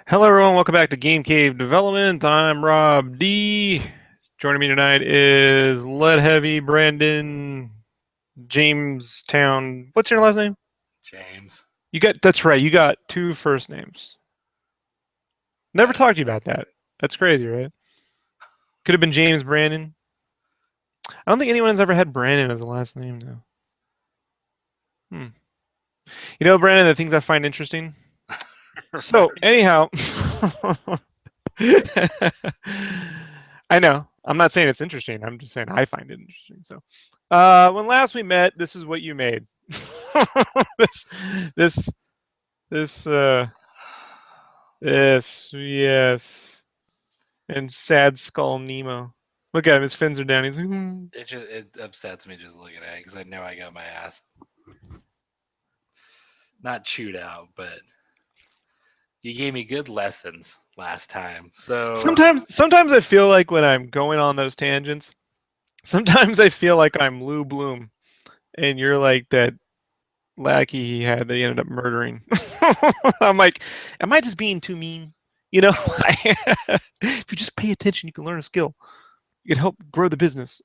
Hello, everyone. Welcome back to Game Cave Development. I'm Rob D. Joining me tonight is Lead Heavy Brandon Jamestown. What's your last name? James. That's right. You got two first names. Never That is talked to you correct. about that. That's crazy, right? Could have been James Brandon. I don't think anyone's ever had Brandon as a last name, though. Hmm. You know, Brandon, the things I find interesting. So, Right. anyhow, I know. I'm not saying it's interesting. I'm just saying I find it interesting. So, when last we met, this is what you made. this, this, this, yes. And sad skull Nemo. Look at him. His fins are down. He's like, "Hmm." It upsets me just looking at it because I know I got my ass not chewed out, but you gave me good lessons last time. So Sometimes I feel like when I'm going on those tangents, sometimes I feel like I'm Lou Bloom, and you're like that lackey he had that he ended up murdering. I'm like, am I just being too mean? You know, if you just pay attention, you can learn a skill. You can help grow the business.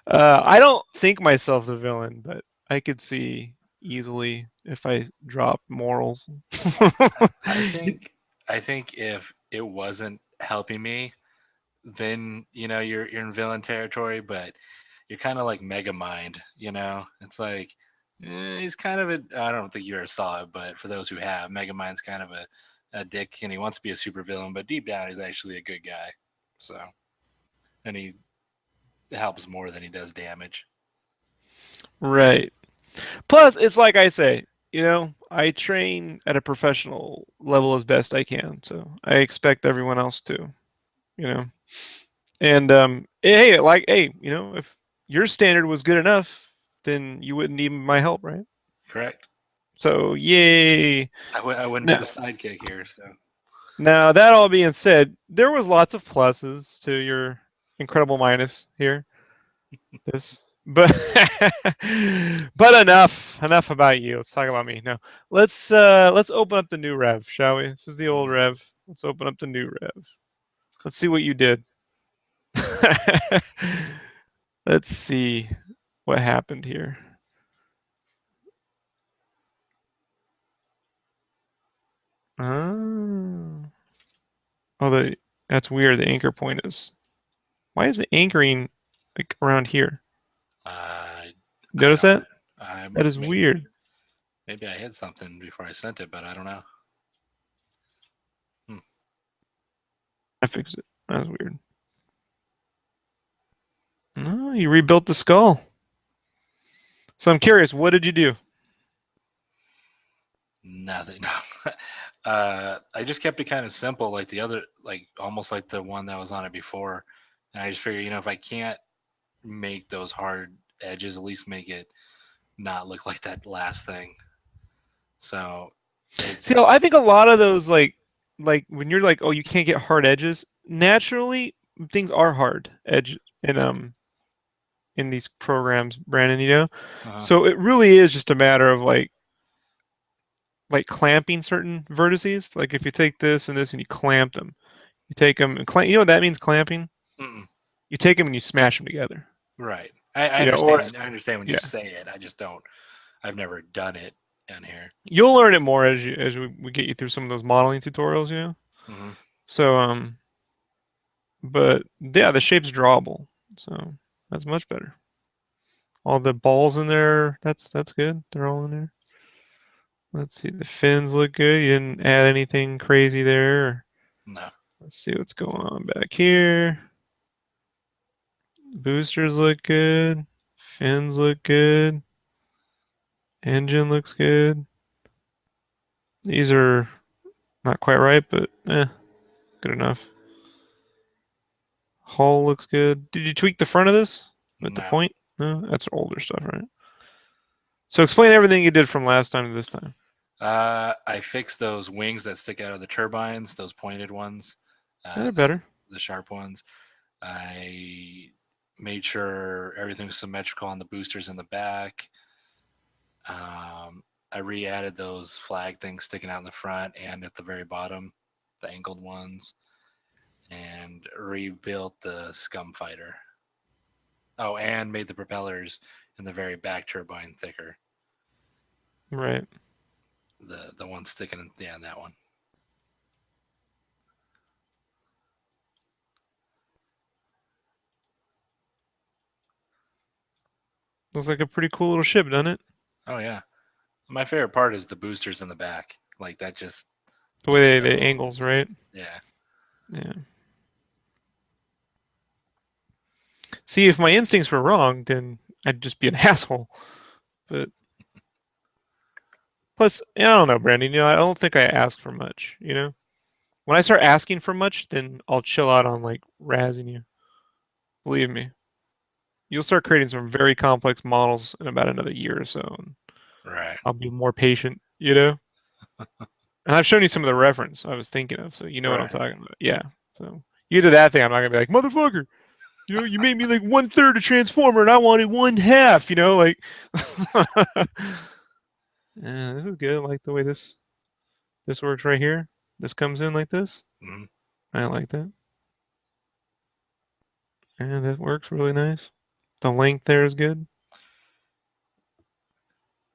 I don't think myself the villain, but I could see easily if I drop morals. I think I think if it wasn't helping me, then you're in villain territory, but you're kind of like Megamind. It's like he's kind of a. I don't think you ever saw it, but for those who have, Megamind's kind of a dick, and he wants to be a supervillain, but deep down he's actually a good guy. So, and he helps more than he does damage. Right. Plus, it's like I say, I train at a professional level as best I can, so I expect everyone else to, you know. And if your standard was good enough, then you wouldn't need my help, right? Correct. So, yay. I wouldn't be Now, the sidekick here. So now that all being said, there was lots of pluses to your incredible minus here. This, but but enough about you. Let's talk about me now. Let's open up the new rev, shall we? This is the old mm, rev. Let's open up the new rev. Let's see what you did. Let's see what happened here. Oh, that's weird. The anchor point is. Why is it anchoring like around here? uh, I Notice don't. that? I That is weird. maybe I hit something before I sent it, but I don't know. Hmm. I fixed it. That's weird. No, you rebuilt the skull. So I'm curious, what did you do? Nothing. I just kept it kind of simple, like the other, like almost like the one that was on it before. And I just figured, if I can't make those hard edges, at least make it not look like that last thing. So See, it's I think a lot of those like when you're like, oh, you can't get hard edges. Naturally, things are hard edge in these programs, Brandon. uh, So it really is just a matter of like clamping certain vertices. Like if you take this and this and you clamp them, you take them and clamp. You know what that means, clamping? mm-mm. You take them and you smash them together. Right. I Or understand. I understand when you yeah, say it. I just don't. I've never done it in here. you'll learn it more as we get you through some of those modeling tutorials. Hmm. So but yeah, the shape's drawable, so that's much better. All the balls in there, that's good. They're all in there. Let's see, the fins look good. You didn't add anything crazy there. No. Let's see what's going on back here. Boosters look good. Fins look good. Engine looks good. These are not quite right, but good enough. Hull looks good. Did you tweak the front of this with the No. point? No, that's older stuff, right? So explain everything you did from last time to this time. I fixed those wings that stick out of the turbines, those pointed ones, They're the better. sharp ones. I made sure everything was symmetrical on the boosters in the back. Um, I re-added those flag things sticking out in the front and at the very bottom, the angled ones, and rebuilt the scum fighter. Oh, and made the propellers in the very back turbine thicker. Right. The one sticking in, yeah, that one. Looks like a pretty cool little ship, doesn't it? Oh yeah. My favorite part is the boosters in the back. Like that just The looks way so, the angles, right? yeah. Yeah. See, if my instincts were wrong, then I'd just be an asshole. But plus, I don't know, Brandon. I don't think I ask for much. When I start asking for much, then I'll chill out on like razzing you. Believe me, you'll start creating some very complex models in about another year or so, and Right. I'll be more patient. And I've shown you some of the reference I was thinking of, so you know what I'm Right. talking about. Yeah. So you do that thing, I'm not gonna be like, motherfucker. You made me like 1/3 a transformer, and I wanted 1/2. Like. Yeah, this is good. I like the way this works right here. This comes in like this. Mm-hmm. I like that. And that works really nice. The length there is good.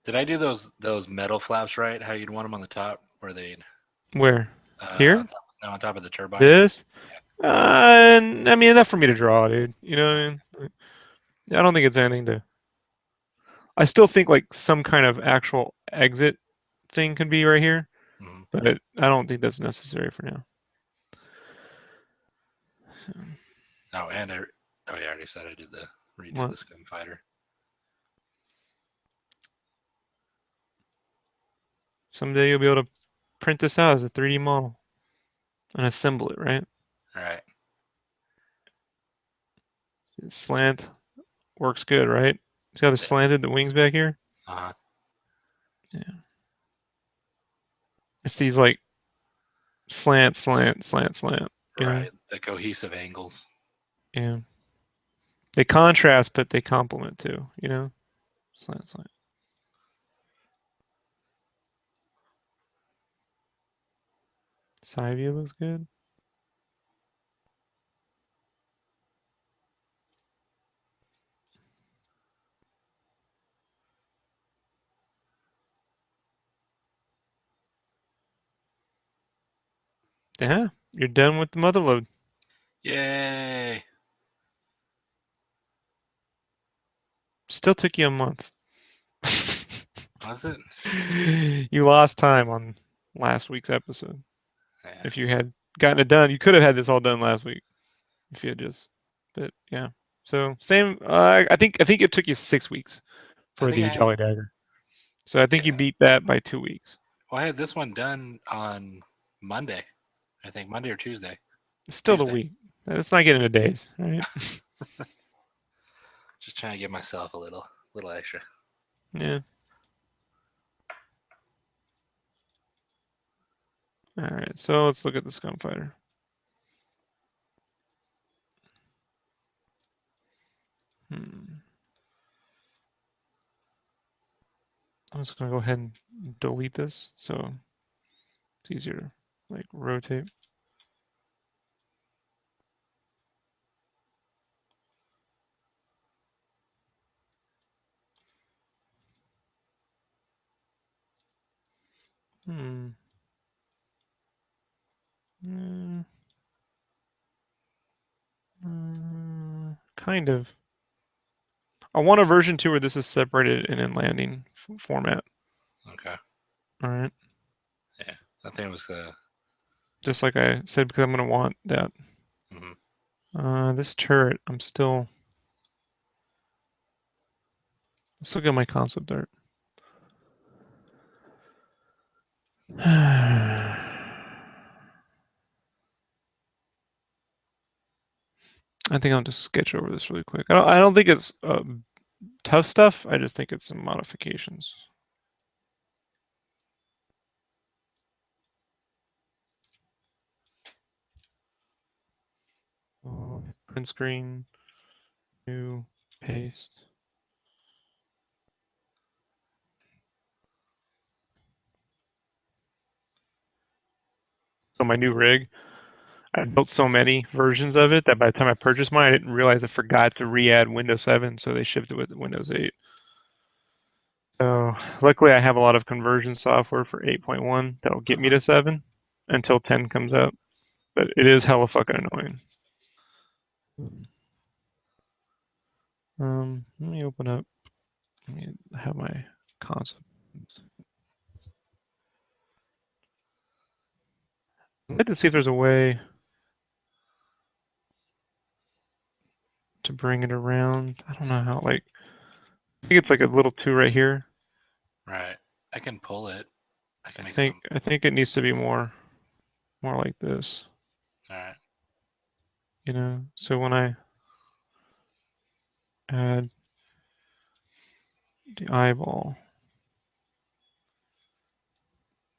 Did I do those metal flaps right? How you'd want them on the top, where they'd Where? on Here? top, no, on top of the turbine. This? I mean, enough for me to draw, dude. You know what I mean? I don't think it's anything to. I still think like some kind of actual exit thing could be right here, Mm-hmm. but I don't think that's necessary for now. So, Oh, and oh yeah, I already said I redid what? the scum fighter. Someday you'll be able to print this out as a 3D model and assemble it, right? All right. Slant works good, right? See how they're Yeah. slanted, the wings back here? Uh-huh. Yeah. It's these like slant, slant, slant, slant, you know? Right. The cohesive angles. Yeah. They contrast, but they complement too. Slant, slant. Side view looks good. Yeah, you're done with the Motherload. Yay! Still took you a month. Was it? You lost time on last week's episode. Yeah. If you had gotten it done, you could have had this all done last week if you had just. But yeah. So same. I think it took you 6 weeks I for think the I had. Jolly Dagger. So I think you Yeah. beat that by 2 weeks. Well, I had this one done on Monday. I think Monday or Tuesday. It's still the Tuesday. week. Let's not get into days, right? Just trying to give myself a little extra. Yeah. All right. So let's look at the Scum Fighter. Hmm. I'm just gonna go ahead and delete this so it's easier to like rotate. Hmm. Mm, kind of. I want a version 2 where this is separated in a landing format. Okay. All right. Yeah. I think it was Just like I said, because I'm gonna want that. mhm. This turret, I'm still. Let's look at my concept art. I think I'll just sketch over this really quick. I don't think it's tough stuff. I just think it's some modifications. Print screen, new, paste. on my new rig. I built so many versions of it that by the time I purchased mine, I didn't realize I forgot to re-add Windows 7, so they shipped it with Windows 8. So luckily, I have a lot of conversion software for 8.1 that'll get me to 7 until 10 comes out. But it is hella fucking annoying. Let me open up. Let me have my console. I'd like to see if there's a way to bring it around. I don't know how. Like, I think it's like a little 2 right here. Right. I can pull it. I can I make think some. I think it needs to be more like this. All right. You know. So when I add the eyeball,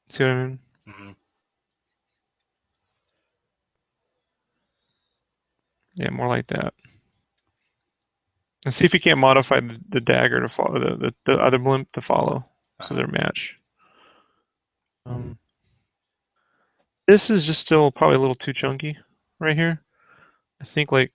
see what I mean? Mm-hmm. Yeah, more like that. And see if you can't modify the dagger to follow the other blimp to follow, so Uh-huh. they're match. This is just still probably a little too chunky right here. I think like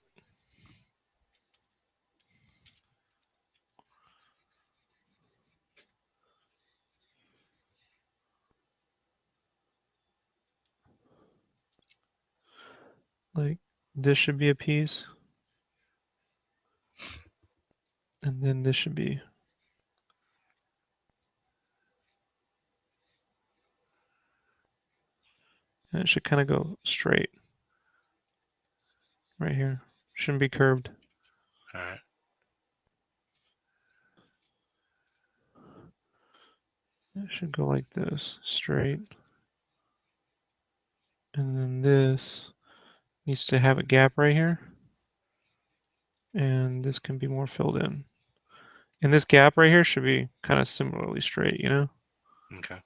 this should be a piece, and then this should be. And it should kind of go straight right here. Shouldn't be curved. All right. It should go like this, straight. And then this needs to have a gap right here. And this can be more filled in. And this gap right here should be kind of similarly straight, you know? Okay.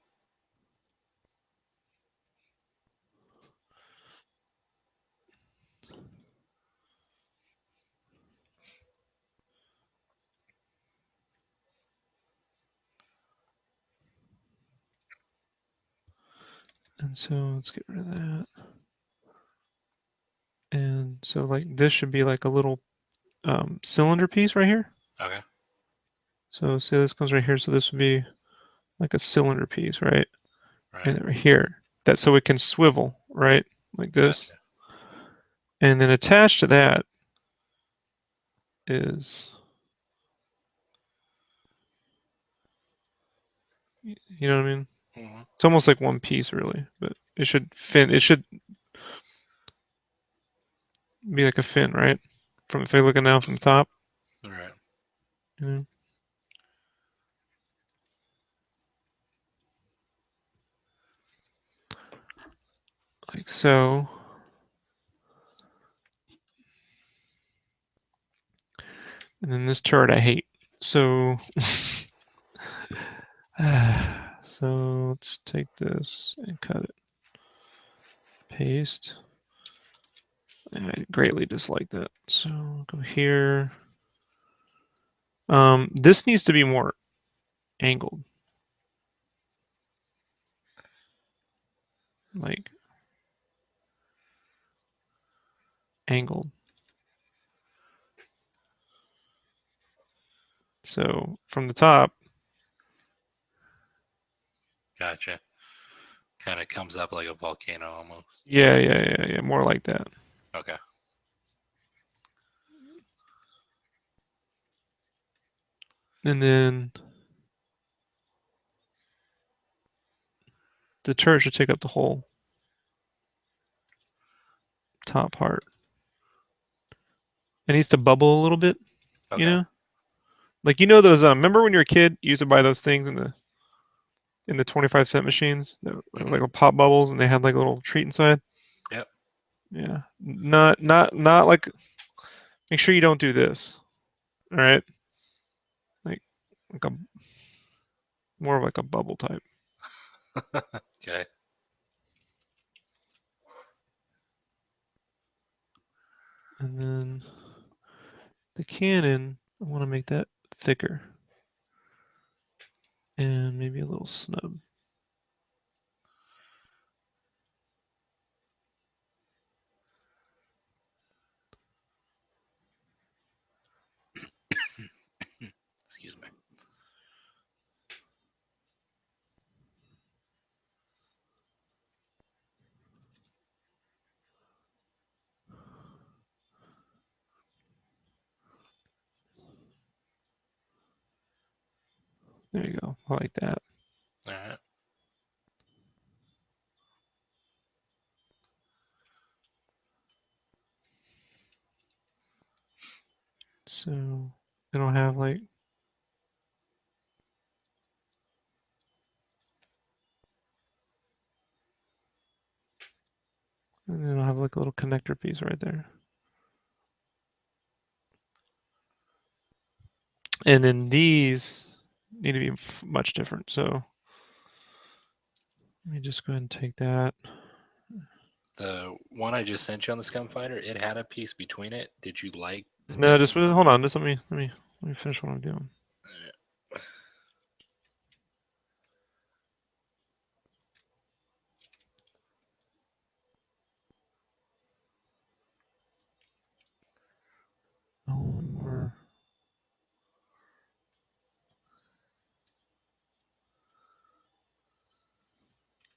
And so let's get rid of that. And so like this should be like a little cylinder piece right here. Okay. So see this comes right here. So this would be like a cylinder piece, right? Right. And right here. That so it can swivel, right? Like this. Gotcha. And then attached to that is, you know what I mean? Mm-hmm. It's almost like one piece really, but it should fin. It should be like a fin, right? From if you're looking down from the top, All right. you know, like so. And then this turret I hate. So, so let's take this and cut it. Paste. I greatly dislike that. So go here. This needs to be more angled. Like angled. So from the top, Gotcha. Kind of comes up like a volcano almost. yeah, more like that. Okay. And then the turret should take up the whole top part. It needs to bubble a little bit, you Okay. know? Like you know those remember when you were a kid, you used to buy those things in the 25-cent machines that were Mm-hmm. like pop bubbles and they had like a little treat inside? Yep. Yeah. Not like make sure you don't do this. All right? Like a more of like a bubble type. Okay. And then the cannon, I want to make that thicker and maybe a little snub. There you go. I like that. All right. So it'll have like, and then it'll have like a little connector piece right there. And then these need to be much different. So let me just go ahead and take that. The one I just sent you on the Scum Fighter, it had a piece between it. Did you like the No, just distance on hold that? on. Just let me finish what I'm doing. Over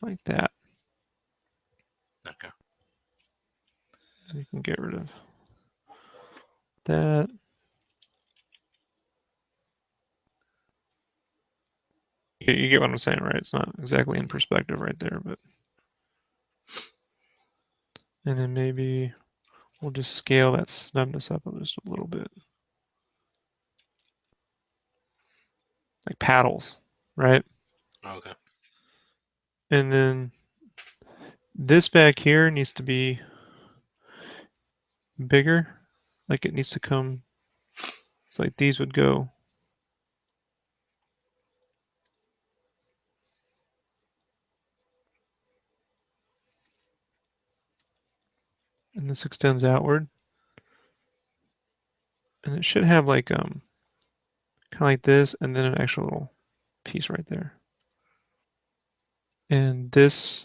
like that. Okay. You can get rid of that. You get what I'm saying, right? It's not exactly in perspective right there, but. And then maybe we'll just scale that snugness up just a little bit. Like paddles, right? Okay. And then this back here needs to be bigger. Like it needs to come, it's like these would go. And this extends outward. And it should have like kind of like this and then an actual little piece right there. And this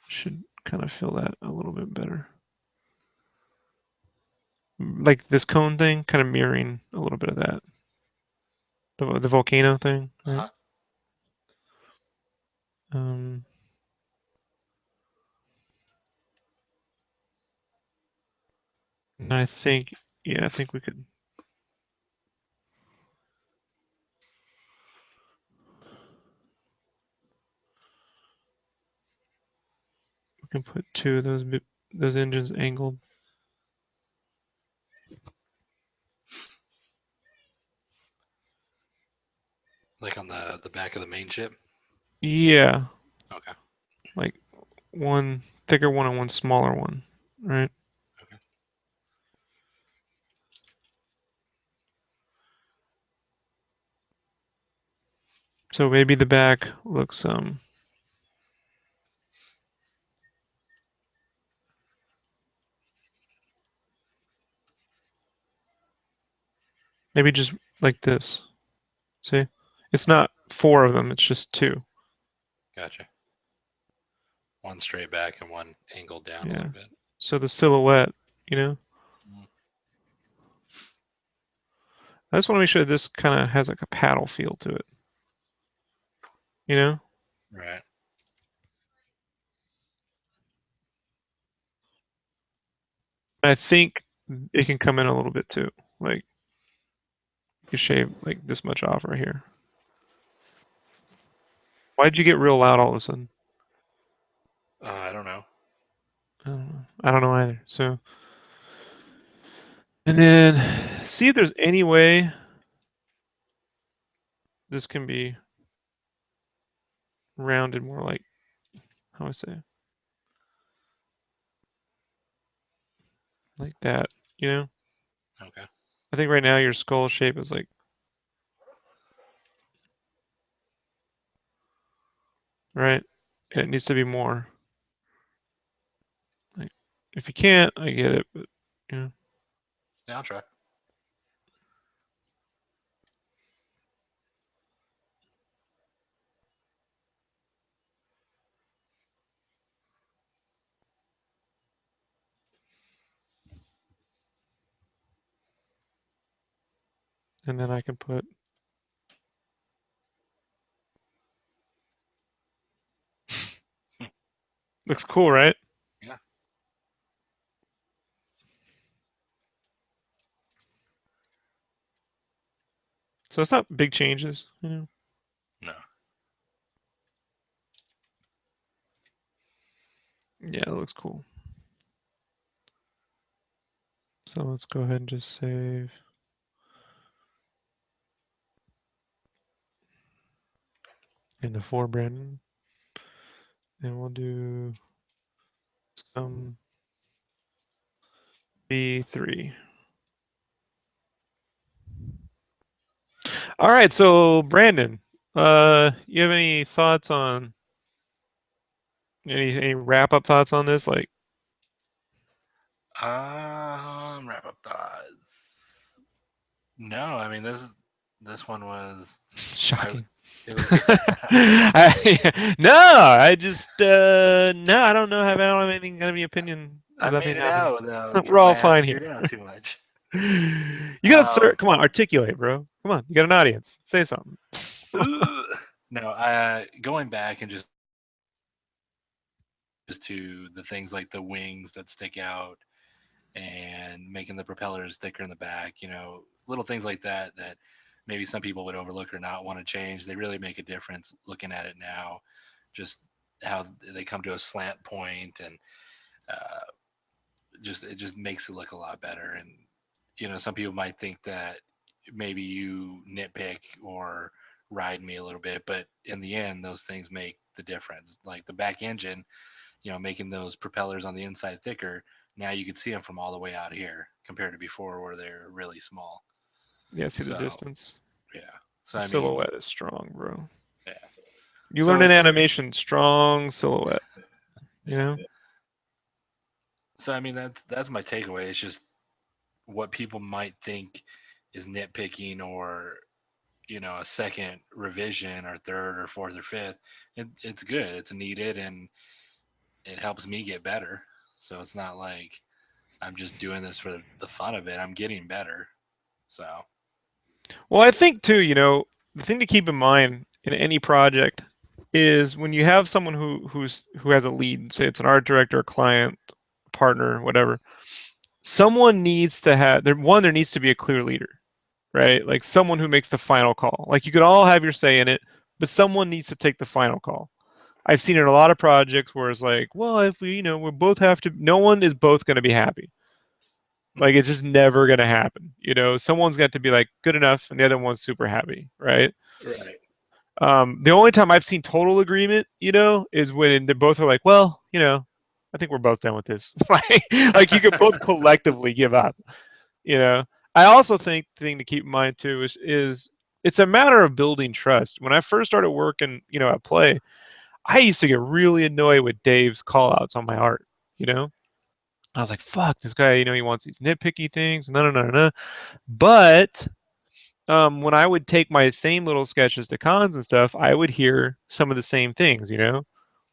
should kind of fill that a little bit better. Like this cone thing, kind of mirroring a little bit of that. The volcano thing, right? Uh-huh. Um, and I think, yeah, I think we can put two of those engines angled. Like on the back of the main ship. Yeah, Okay. like one thicker one and one smaller one, right? Okay. So maybe the back looks maybe just like this. See? It's not four of them, it's just two. Gotcha. One straight back and one angled down a Yeah. little bit. So the silhouette, you know? Mm. I just want to make sure this kind of has like a paddle feel to it, you know? Right. I think it can come in a little bit too. Like you shave like this much off right here. Why'd you get real loud all of a sudden? I don't know. I don't know. I don't know either. So, and then see if there's any way this can be rounded more like, how do I say, like that, you know? Okay. I think right now your skull shape is like, right? Yep. It needs to be more. Like, if you can't, I get it, but, you know. Yeah, I'll try. And then I can put, looks cool, right? Yeah. So it's not big changes, you know. Yeah, it looks cool. So let's go ahead and just save. In the for Brandon. And we'll do some B3. All right, so Brandon, you have any thoughts on any wrap up thoughts on this? Like Wrap up thoughts. No, I mean this one was I shocking. it was No, I just no, I don't know. I don't have anything, got any opinion I about made anything it happening. out. No, We're my all ass fine is here. figured out too much. You gotta start. Um, Come on, articulate, bro. Come on, you got an audience. Say something. no, going back and just to the things like the wings that stick out and making the propellers thicker in the back, little things like that that maybe some people would overlook or not want to change. They really make a difference looking at it now. Just how they come to a slant point and uh, just it just makes it look a lot better. And some people might think that maybe you nitpick or ride me a little bit, but in the end, those things make the difference. Like the back engine, making those propellers on the inside thicker. Now you can see them from all the way out here compared to before where they're really small. Yeah, see the So distance. yeah. So The I mean, silhouette is strong, bro. yeah. You So learn in it's animation, strong silhouette. You yeah. know? So I mean that's my takeaway. It's just what people might think is nitpicking or a second revision or third or fourth or fifth. It's good. It's needed and it helps me get better. So it's not like I'm just doing this for the fun of it. I'm getting better. So Well, I think too, the thing to keep in mind in any project is when you have someone who has a lead, say it's an art director, a client, partner, whatever. Someone needs to have there needs to be a clear leader, right? Like someone who makes the final call. Like you could all have your say in it, but someone needs to take the final call. I've seen it in a lot of projects where it's like, well, if we both have to, no one is both going to be happy. Like it's just never going to happen. Someone's got to be like good enough and the other one's super happy, right? right, The only time I've seen total agreement, is when they both are like, well, I think we're both done with this. Like you could both collectively give up, you know. I also think the thing to keep in mind too is it's a matter of building trust. When I first started working, at Play, I used to get really annoyed with Dave's call outs on my art, you know. I was like, fuck, this guy, he wants these nitpicky things. No, no, no, no, no. But when I would take my same little sketches to cons and stuff, I would hear some of the same things,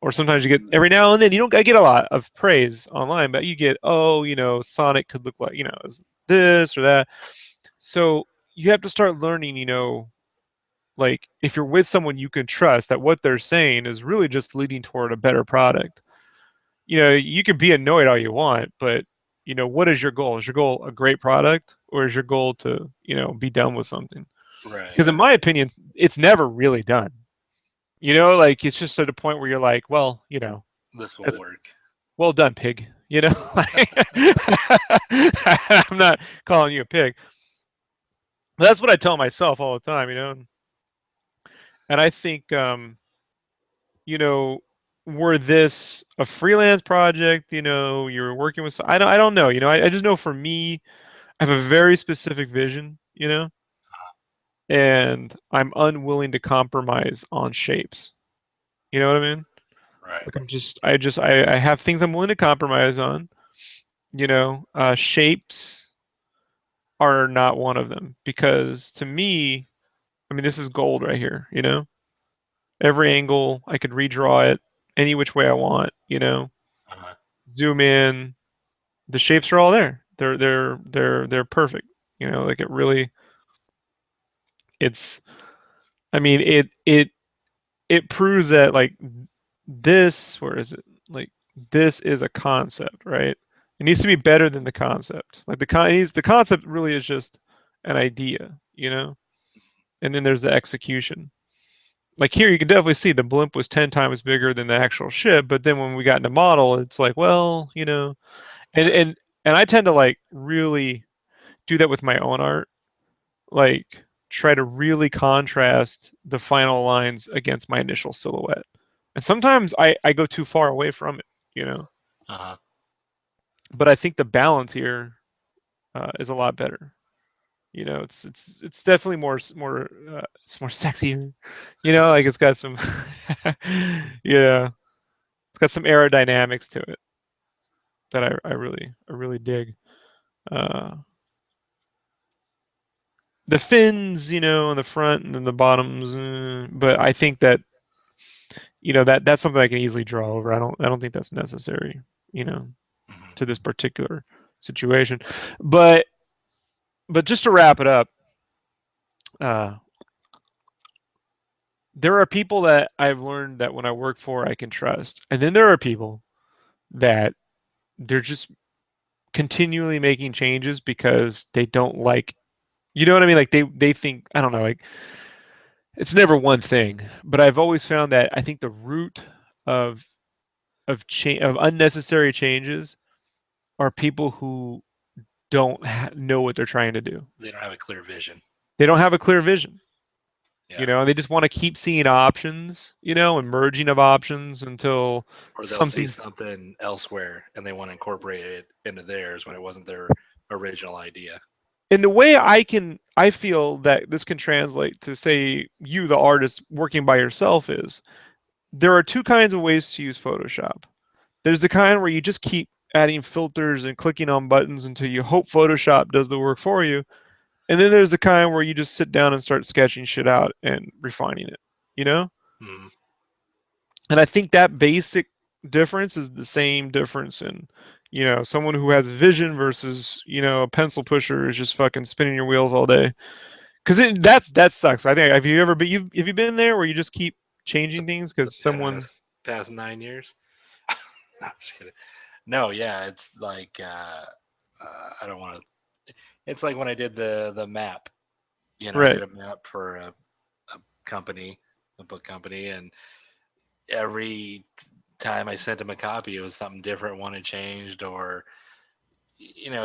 Or sometimes you get every now and then you don't I get a lot of praise online, but you get, oh, Sonic could look like, this or that. So you have to start learning, like if you're with someone you can trust that what they're saying is really just leading toward a better product. You can be annoyed all you want, but what is your goal? Is your goal a great product or is your goal to, be done with something? right. Because in my opinion, it's never really done. Like it's just at a point where you're like, well, This will that's work. well done, pig. I'm not calling you a pig. But that's what I tell myself all the time, And I think, you know, were this a freelance project, you're working with, I don't know, I just know for me, I have a very specific vision, and I'm unwilling to compromise on shapes. You know what I mean? Right. Like I have things I'm willing to compromise on. Shapes are not one of them because to me, I mean, this is gold right here. Every angle I could redraw it any which way I want. Uh-huh. Zoom in, the shapes are all there. They're perfect. Like it really, it's. I mean, it proves that like this. Where is it? Like this is a concept, right? It needs to be better than the concept. Like the concept really is just an idea, and then there's the execution. Like here, you can definitely see the blimp was 10 times bigger than the actual ship. But then when we got into model, it's like, well, and Right. and and I tend to like really do that with my own art, like try to really contrast the final lines against my initial silhouette. And sometimes I go too far away from it. Uh-huh. But I think the balance here is a lot better. It's definitely it's more sexier. Like it's got some, yeah, it's got some aerodynamics to it that I really dig. Uh, the fins, on the front and then the bottoms, but I think that that's something I can easily draw over. I don't think that's necessary, you know, Hmm. to this particular situation. But just to wrap it up, uh, there are people that I've learned that when I work for, I can trust, and then there are people that they're just continually making changes because they don't like, you know what I mean? Like they think, I don't know, like it's never one thing, but I've always found that I think the root of of unnecessary changes are people who don't know what they're trying to do. They don't have a clear vision. They don't have a clear vision, Yeah. and they just want to keep seeing options, and merging of options until Or they'll see something's. something elsewhere and they want to incorporate it into theirs when it wasn't their original idea. In the way I feel that this can translate to, say, you, the artist working by yourself, is there are two kinds of ways to use Photoshop. There's the kind where you just keep adding filters and clicking on buttons until you hope Photoshop does the work for you. And then there's the kind where you just sit down and start sketching shit out and refining it, you know? Mm. And I think that basic difference is the same difference in, someone who has vision versus, a pencil pusher is just fucking spinning your wheels all day. Because that sucks. I think, have you been there where you just keep changing things The because someone. past 9 years. No, I'm just kidding. No, yeah, it's like I don't want to. It's like when I did the map. I did Right. a map for a company, a book company, and every time I sent him a copy, it was something different, one had changed, or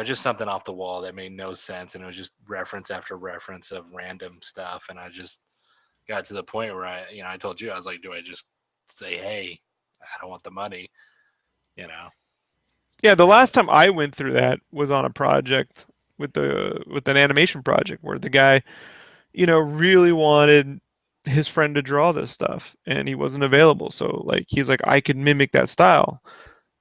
just something off the wall that made no sense, and it was just reference after reference of random stuff, and I just got to the point where I told you I was like, do I just say, hey, I don't want the money, you know? Yeah, the last time I went through that was on a project with an animation project where the guy, really wanted his friend to draw this stuff and he wasn't available. So like he's like I could mimic that style.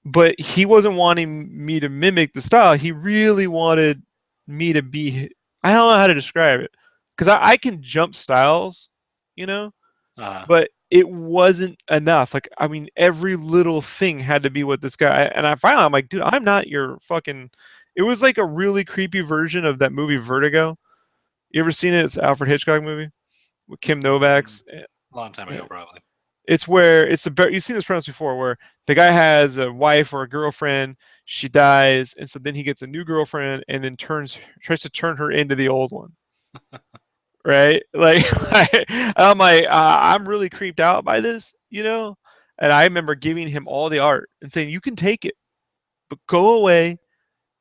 But he wasn't wanting me to mimic the style. He really wanted me to be, I don't know how to describe it. Cuz I can jump styles, you know, Uh, but it wasn't enough. Like, I mean, every little thing had to be what this guy. And I'm like, dude, I'm not your fucking. It was like a really creepy version of that movie Vertigo. You ever seen it? It's an Alfred Hitchcock movie with Kim mm, Novak's. long time ago, probably. It's where you've seen this premise before, where the guy has a wife or a girlfriend, she dies, and so then he gets a new girlfriend, and then tries to turn her into the old one, right? Like, I'm like, I'm really creeped out by this. And I remember giving him all the art and saying, "You can take it, but go away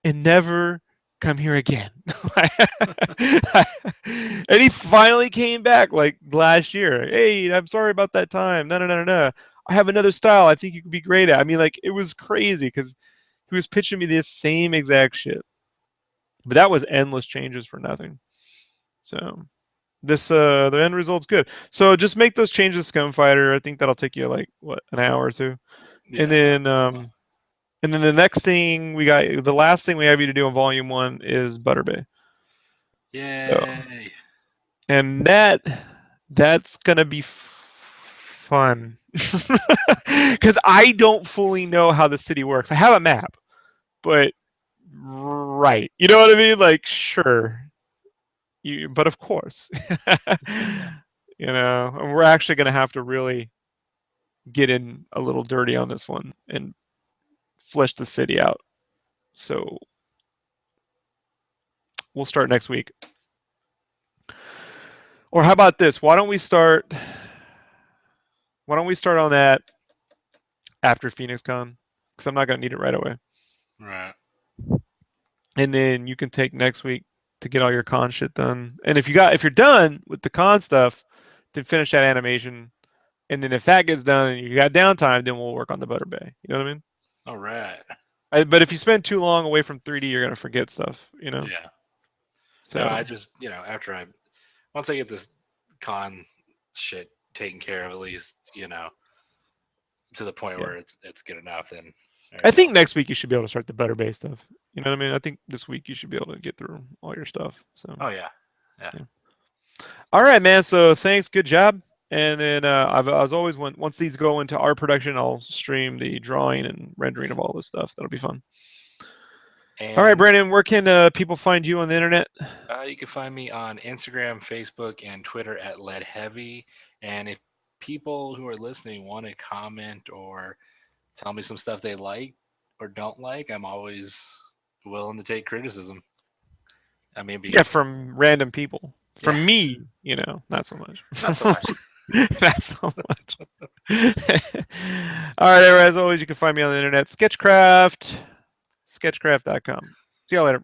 and never come here again." And he finally came back like last year. Hey, I'm sorry about that time. No, no, no, no, no. I have another style I think you could be great at. I mean, like, it was crazy because he was pitching me this same exact shit. But that was endless changes for nothing. So the end result's good. So just make those changes to Scumfighter. I think that'll take you like what, an hour or two. And Yeah, not then too long. the next thing the last thing we have you to do in volume 1 is Butter Bay. So Yay! and that's gonna be fun because I don't fully know how the city works. I have a map, but right, you know what I mean? Like, sure, but of course, Yeah. and we're actually gonna have to really get in a little dirty on this one and flesh the city out. So we'll start next week. Or how about this? Why don't we start? Why don't we start on that after PhoenixCon? Because I'm not gonna need it right away. Right. And then you can take next week to get all your con shit done. And if you're done with the con stuff, then finish that animation. And then if that gets done and you got downtime, then we'll work on the Butter Bay. You know what I mean? All right. But if you spend too long away from 3D, you're gonna forget stuff. You know. Yeah. No, I So just after once I get this con shit taken care of, at least to the point yeah, where it's good enough, then I everything think else. next week you should be able to start the Butter Bay stuff. You know what I mean? I think this week you should be able to get through all your stuff. So Oh yeah. Yeah. yeah. All right, man. So thanks. Good job. And then as always, once these go into our production, I'll stream the drawing and rendering of all this stuff. That'll be fun. All right, And Brandon. Where can people find you on the internet? you can find me on Instagram, Facebook, and Twitter at Lead Heavy. And if people who are listening want to comment or tell me some stuff they like or don't like, I'm always willing to take criticism. I mean, Yeah, from random people. yeah, From me, not so much. not so much. Not so much. All right, everyone, as always, you can find me on the internet, SketchCraft, sketchcraft.com. See y'all later.